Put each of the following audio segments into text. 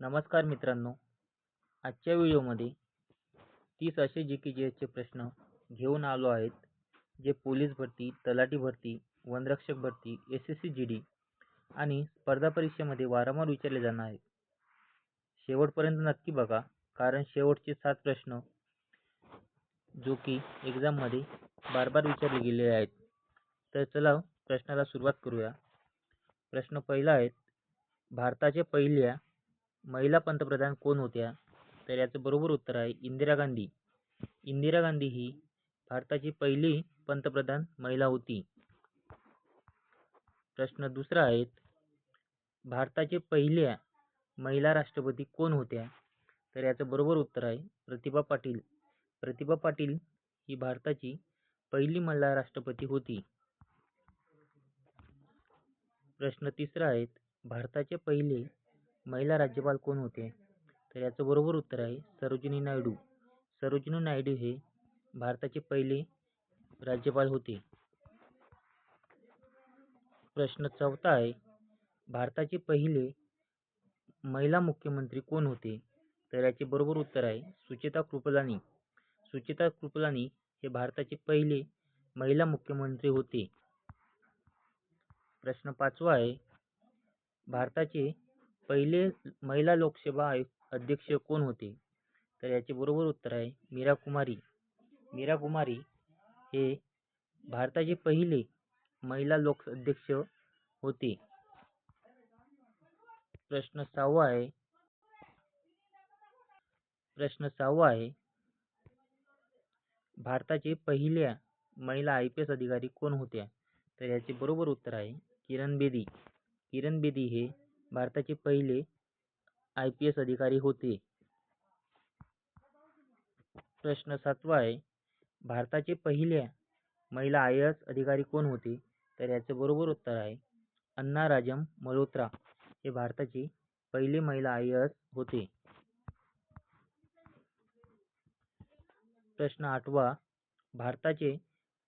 नमस्कार मित्रांनो, आजच्या व्हिडिओमध्ये 30 असे जी.के.जी.एसचे प्रश्न घेऊन आलो आहेत, जे पोलीस भरती, तलाठी भरती, वनरक्षक भरती, एस.एस.सी. जी.डी. आणि स्पर्धा परीक्षेमध्ये वारंवार विचारले जाणार आहेत. शेवटपर्यंत नक्की बघा, कारण शेवटचे 7 प्रश्न जो की एक्झाममध्ये बार विचारले गेले आहेत. तर चला प्रश्नाला सुरुवात करूया. प्रश्न पहिला आहे, भारताच्या पहिल्या महिला पंतप्रधान कोण होत्या? तर याचं बरोबर उत्तर आहे इंदिरा गांधी. इंदिरा गांधी ही भारताची पहिली पंतप्रधान महिला होती. प्रश्न दुसरा आहे, भारताचे पहिल्या महिला राष्ट्रपती कोण होत्या? तर याचं बरोबर उत्तर आहे प्रतिभा पाटील. प्रतिभा पाटील ही भारताची पहिली महिला राष्ट्रपती होती. प्रश्न तिसरा आहे, भारताचे पहिले महिला राज्यपाल कोण होते? तर याचं बरोबर उत्तर आहे सरोजिनी नायडू. सरोजिनी नायडू हे भारताचे पहिले राज्यपाल होते. प्रश्न चौथा आहे, भारताचे पहिले महिला मुख्यमंत्री कोण होते? तर याचे बरोबर उत्तर आहे सुचेता कृपलानी. सुचेता कृपलानी हे भारताचे पहिले महिला मुख्यमंत्री होते. प्रश्न पाचवा आहे, भारताचे पहिले महिला लोकसभा अध्यक्ष कोण होते? तर याचे बरोबर उत्तर आहे मीरा कुमारी. मीरा कुमारी हे भारताचे पहिले महिला लोकसभा होते. प्रश्न सहावा आहे, भारताचे पहिल्या महिला IPS अधिकारी कोण होत्या? तर याचे बरोबर उत्तर आहे किरण बेदी. किरण बेदी हे भारताचे पहिले IPS अधिकारी होते. प्रश्न सातवा आहे, भारताचे पहिल्या महिला IAS अधिकारी कोण होते? तर याचे बरोबर उत्तर आहे अन्ना राजम मल्होत्रा हे भारताचे पहिले महिला IAS होते. प्रश्न आठवा, भारताचे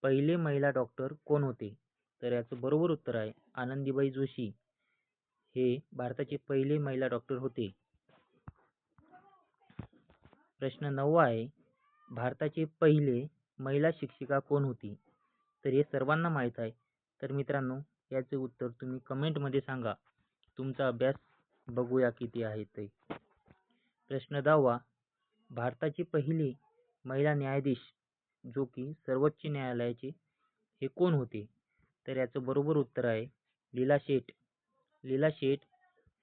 पहिले महिला डॉक्टर कोण होते? तर याचं बरोबर उत्तर आहे आनंदीबाई जोशी हे भारताचे पहिले महिला डॉक्टर होते. प्रश्न नववा आहे, भारताचे पहिले महिला शिक्षिका कोण होती? तर हे सर्वांना माहीत आहे. तर मित्रांनो, याचे उत्तर तुम्ही कमेंटमध्ये सांगा. तुमचा अभ्यास बघूया किती आहे ते. प्रश्न 10वा, भारताची पहिली महिला न्यायाधीश जो की सर्वोच्च न्यायालयाचे हे कोण होते? तर याचं बरोबर उत्तर आहे लीला शेठ. लीला शेठ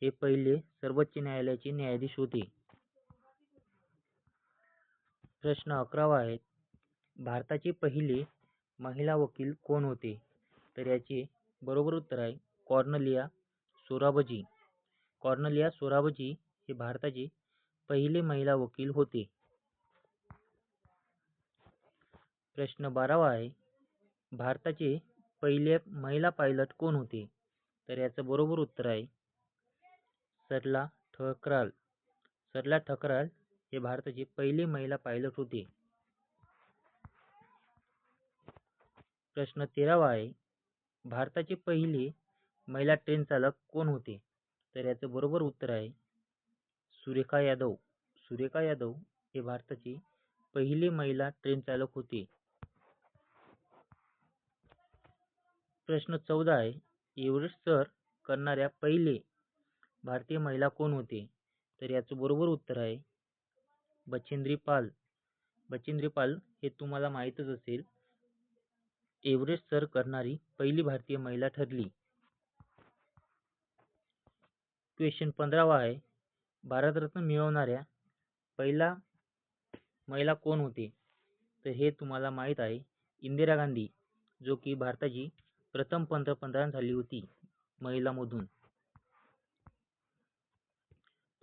हे पहिले सर्वोच्च न्यायालयाचे न्यायाधीश होते. प्रश्न 11वा आहे, भारताचे पहिले महिला वकील कोण होते? तर याचे बरोबर उत्तर आहे कॉर्नेलिया सोराबजी. कॉर्नेलिया सोराबजी हे भारताचे पहिले महिला वकील होते. प्रश्न 12वा आहे, भारताचे पहिले महिला पायलट कोण होते? तर याचं बरोबर उत्तर आहे सरला ठकराल. सरला ठकराल हे भारताचे पहिले महिला पायलट होते. प्रश्न 13वा आहे, भारताचे पहिले महिला ट्रेन चालक कोण होते? तर याचं बरोबर उत्तर आहे सुरेखा यादव. सुरेखा यादव हे भारताचे पहिले महिला ट्रेन चालक होते. प्रश्न 14 आहे, एव्हरेस्ट सर करणाऱ्या पहिले भारतीय महिला कोण होते? तर याचं बरोबर उत्तर आहे बचेंद्री पाल. बचेंद्री पाल हे तुम्हाला माहीतच असेल, एव्हरेस्ट सर करणारी पहिली भारतीय महिला ठरली. क्वेश्चन 15वा आहे, भारतरत्न मिळवणाऱ्या पहिला महिला कोण होते? तर हे तुम्हाला माहीत आहे इंदिरा गांधी, जो की भारताची प्रथम पंतप्रधान झाली होती महिलांमधून.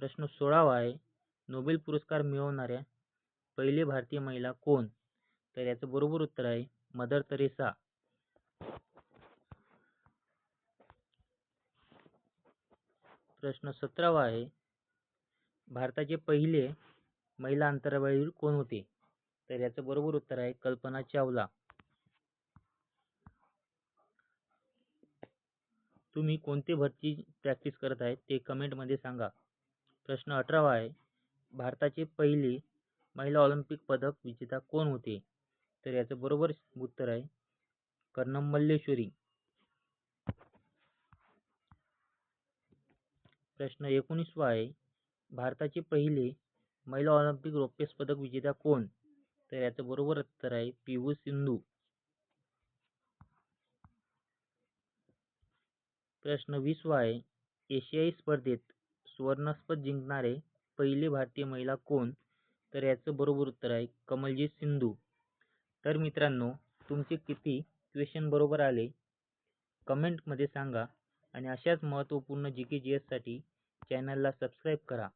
प्रश्न 16वा आहे, नोबेल पुरस्कार मिळवणाऱ्या पहिले भारतीय महिला कोण? तर याचं बरोबर उत्तर आहे मदर तेरेसा. प्रश्न 17वा आहे, भारताचे पहिले महिला अंतराळवीर कोण होते? तर याचं बरोबर उत्तर आहे कल्पना चावला. तुम्ही कोणते भरती प्रॅक्टिस करत आहे ते कमेंट मध्ये सांगा. प्रश्न 18वा आहे, भारताचे पहिले महिला ऑलिम्पिक पदक विजेता कोण होते? तर याचं बरोबर उत्तर आहे कर्नम मल्लेश्वरी. प्रश्न 19वा आहे, भारताचे पहिले महिला ऑलिम्पिक रौप्य पदक विजेता कोण? तर याचं बरोबर उत्तर आहे पी.व्ही. सिंधू. प्रश्न 20वा आहे, एशियाई स्पर्धेत सुवर्णपदक जिंकणारे पहिले भारतीय महिला कोण? तर याचं बरोबर उत्तर आहे कमलजीत सिंधू. तर मित्रांनो, तुमचे किती क्वेश्चन बरोबर आले कमेंटमध्ये सांगा आणि अशाच महत्त्वपूर्ण GK GS साठी चॅनलला सबस्क्राईब करा.